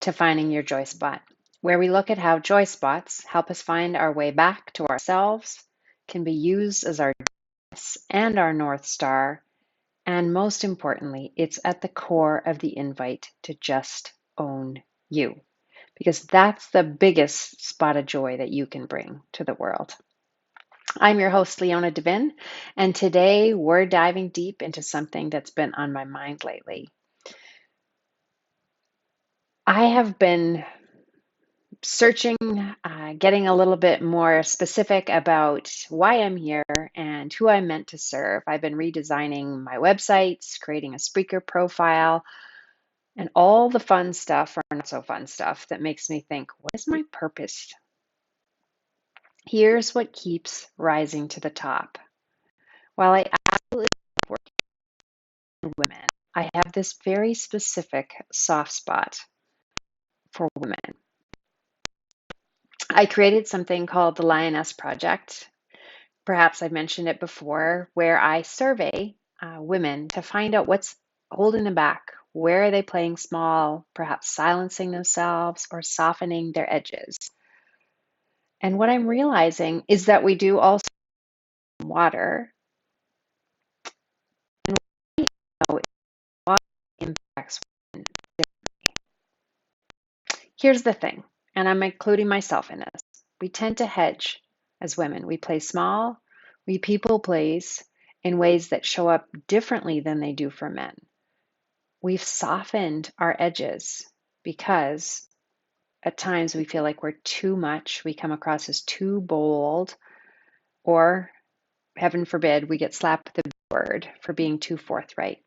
to Finding Your Joy Spot, where we look at how joy spots help us find our way back to ourselves, can be used as our compass and our North Star, and most importantly, it's at the core of the invite to just own you, because that's the biggest spot of joy that you can bring to the world. I'm your host, Leona Devin, and today we're diving deep into something that's been on my mind lately. I have been searching, getting a little bit more specific about why I'm here and who I'm meant to serve. I've been redesigning my websites, creating a speaker profile, and all the fun stuff or not so fun stuff that makes me think, what is my purpose? Here's what keeps rising to the top. While I absolutely love working with women, I have this very specific soft spot for women. I created something called the Lioness Project. Perhaps I've mentioned it before, where I survey women to find out what's holding them back. Where are they playing small, perhaps silencing themselves or softening their edges? And what I'm realizing is that we do also water, and we know water impacts women differently. Here's the thing, and I'm including myself in this. We tend to hedge as women. We play small, we people please in ways that show up differently than they do for men. We've softened our edges because at times we feel like we're too much. We come across as too bold, or heaven forbid, we get slapped with the word for being too forthright.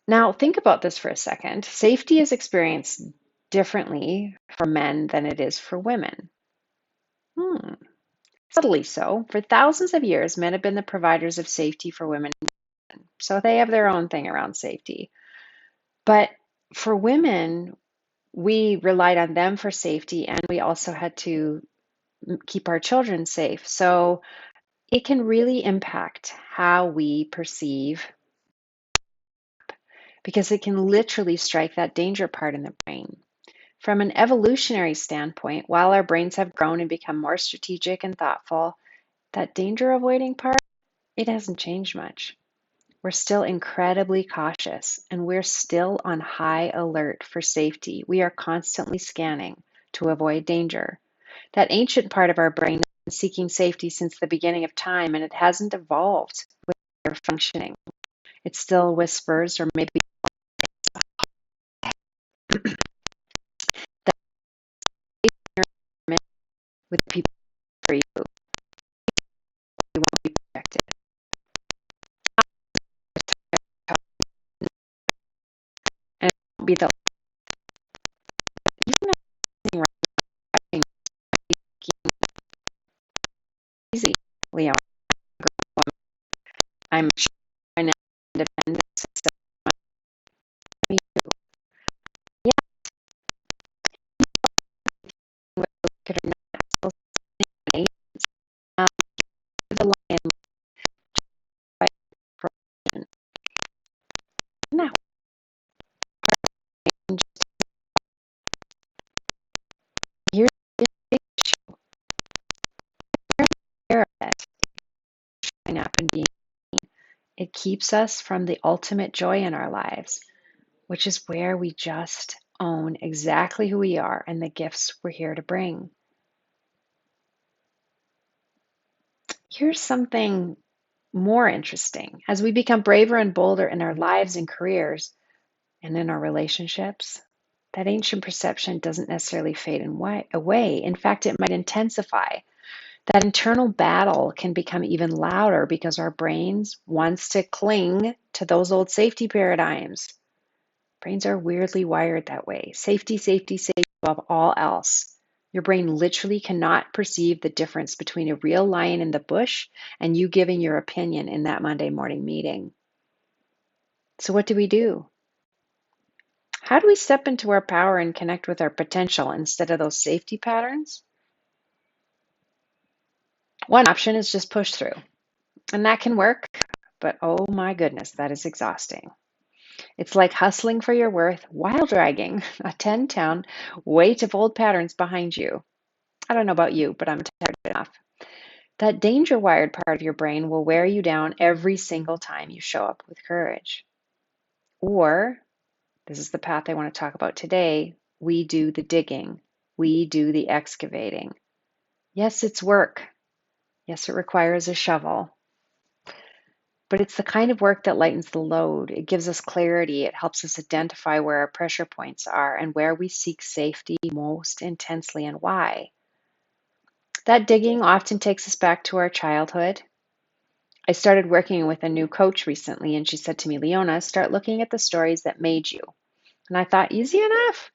Now, think about this for a second. Safety is experienced differently for men than it is for women. Subtly so. For thousands of years, men have been the providers of safety for women, so they have their own thing around safety. But for women, we relied on them for safety, and we also had to keep our children safe. So it can really impact how we perceive, because it can literally strike that danger part in the brain. From an evolutionary standpoint, while our brains have grown and become more strategic and thoughtful, that danger avoiding part, it hasn't changed much. We're still incredibly cautious, and we're still on high alert for safety. We are constantly scanning to avoid danger. That ancient part of our brain has been seeking safety since the beginning of time, and it hasn't evolved with their functioning. It still whispers, or maybe that with people for you, you won't be protected. And it won't be the even if writing easy, Leo. I'm trying to defend this. Me too. Yeah, look at her not still saying um, the lion fight for now. Here's the big issue. Aware of it, showing up and being. It keeps us from the ultimate joy in our lives, which is where we just own exactly who we are and the gifts we're here to bring. Here's something more interesting. As we become braver and bolder in our lives and careers and in our relationships, that ancient perception doesn't necessarily fade away. In fact, it might intensify. That internal battle can become even louder because our brains wants to cling to those old safety paradigms. Brains are weirdly wired that way. Safety, safety, safety above all else. Your brain literally cannot perceive the difference between a real lion in the bush and you giving your opinion in that Monday morning meeting. So what do? How do we step into our power and connect with our potential instead of those safety patterns? One option is just push through, and that can work, but oh my goodness, that is exhausting. It's like hustling for your worth while dragging a 10-ton weight of old patterns behind you. I don't know about you, but I'm tired enough. That danger wired part of your brain will wear you down every single time you show up with courage. Or, this is the path I want to talk about today, we do the digging, we do the excavating. Yes, it's work. Yes, it requires a shovel. But it's the kind of work that lightens the load. It gives us clarity. It helps us identify where our pressure points are and where we seek safety most intensely and why. That digging often takes us back to our childhood. I started working with a new coach recently, and she said to me, Leona, start looking at the stories that made you. And I thought, easy enough.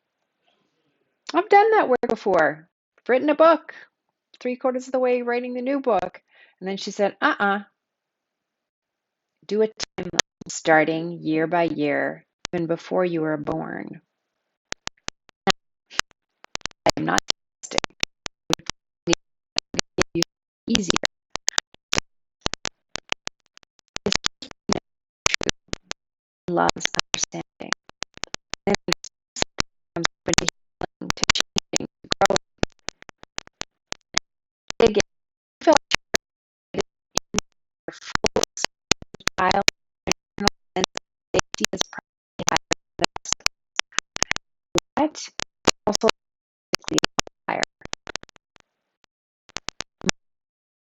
I've done that work before. I've written a book, 3/4 of the way writing the new book. And then she said, do a timeline starting year by year, even before you were born. I'm not easier. This loves understanding. And it comes from healing to changing, to growing. Again, you feel like your full child and safety is probably higher. What? Also, higher.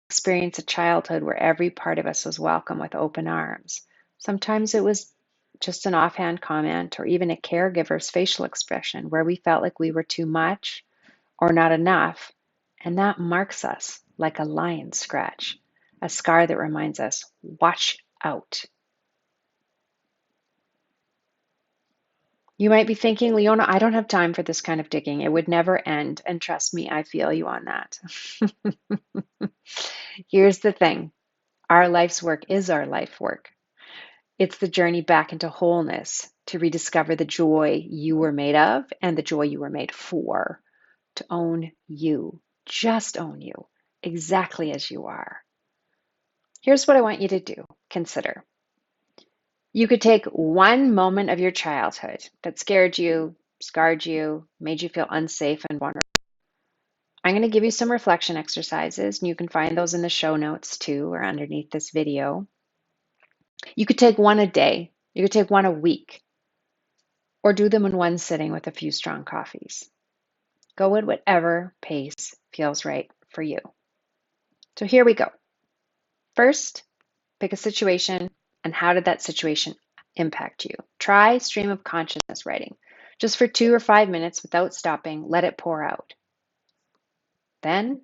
Experience a childhood where every part of us was welcome with open arms. Sometimes it was just an offhand comment or even a caregiver's facial expression where we felt like we were too much or not enough, and that marks us like a lion scratch, a scar that reminds us, watch out. You might be thinking, Leona, I don't have time for this kind of digging. It would never end. And trust me, I feel you on that. Here's the thing. Our life's work is our life work. It's the journey back into wholeness to rediscover the joy you were made of and the joy you were made for, to own you, just own you, exactly as you are. Here's what I want you to do. Consider. You could take one moment of your childhood that scared you, scarred you, made you feel unsafe and vulnerable. I'm going to give you some reflection exercises, and you can find those in the show notes too, or underneath this video. You could take one a day, you could take one a week, or do them in one sitting with a few strong coffees. Go at whatever pace feels right for you. So here we go. First, pick a situation, and how did that situation impact you? Try stream of consciousness writing. Just for 2 or 5 minutes without stopping, let it pour out. Then,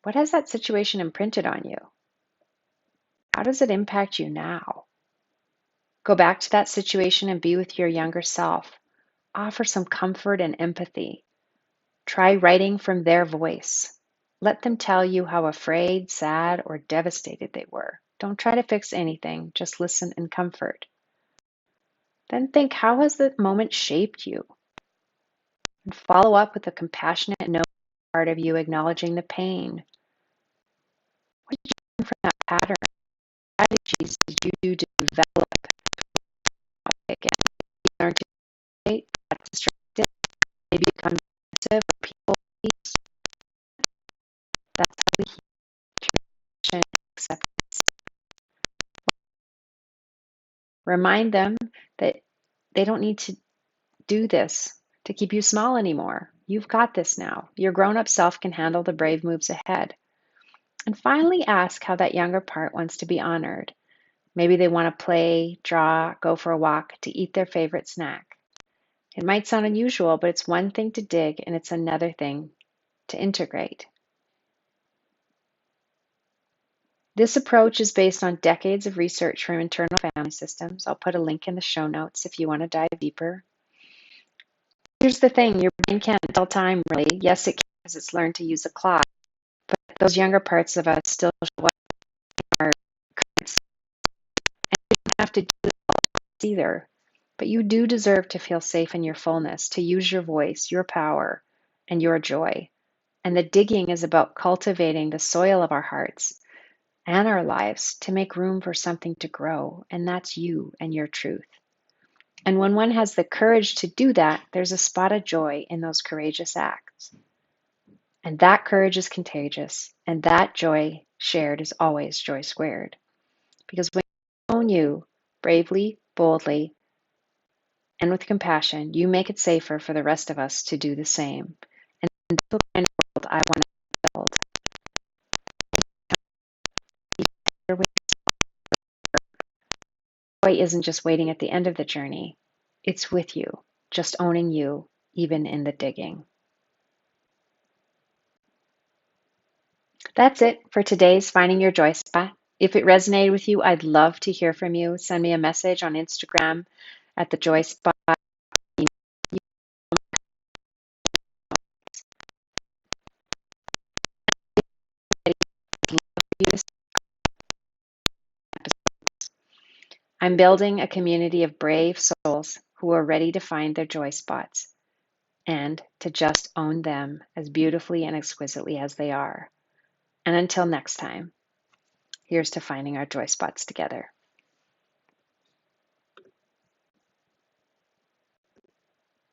what has that situation imprinted on you? How does it impact you now? Go back to that situation and be with your younger self. Offer some comfort and empathy. Try writing from their voice. Let them tell you how afraid, sad, or devastated they were. Don't try to fix anything, just listen and comfort. Then think, how has the moment shaped you? And follow up with a compassionate note part of you acknowledging the pain. What did you learn from that pattern? What strategies did you do to develop again? You learned to create, got distracted, maybe become defensive, people please. That's how we heal, acceptance. Remind them that they don't need to do this to keep you small anymore. You've got this now. Your grown-up self can handle the brave moves ahead. And finally ask how that younger part wants to be honored. Maybe they want to play, draw, go for a walk, to eat their favorite snack. It might sound unusual, but it's one thing to dig and it's another thing to integrate. This approach is based on decades of research from internal family systems. I'll put a link in the show notes if you want to dive deeper. Here's the thing, your brain can't tell time really. Yes, it can because it's learned to use a clock, but those younger parts of us still show up in our current, and you don't have to do it all either. But you do deserve to feel safe in your fullness, to use your voice, your power, and your joy. And the digging is about cultivating the soil of our hearts and our lives to make room for something to grow, and that's you and your truth. And when one has the courage to do that, there's a spot of joy in those courageous acts. And that courage is contagious. And that joy shared is always joy squared. Because when you own you bravely, boldly, and with compassion, you make it safer for the rest of us to do the same. And that's the kind of world I want to build. Joy isn't just waiting at the end of the journey, it's with you, just owning you, even in the digging. That's it for today's Finding Your Joy Spot. If it resonated with you, I'd love to hear from you. Send me a message on Instagram at the Joy Spot. I'm building a community of brave souls who are ready to find their joy spots and to just own them as beautifully and exquisitely as they are. And until next time, here's to finding our joy spots together.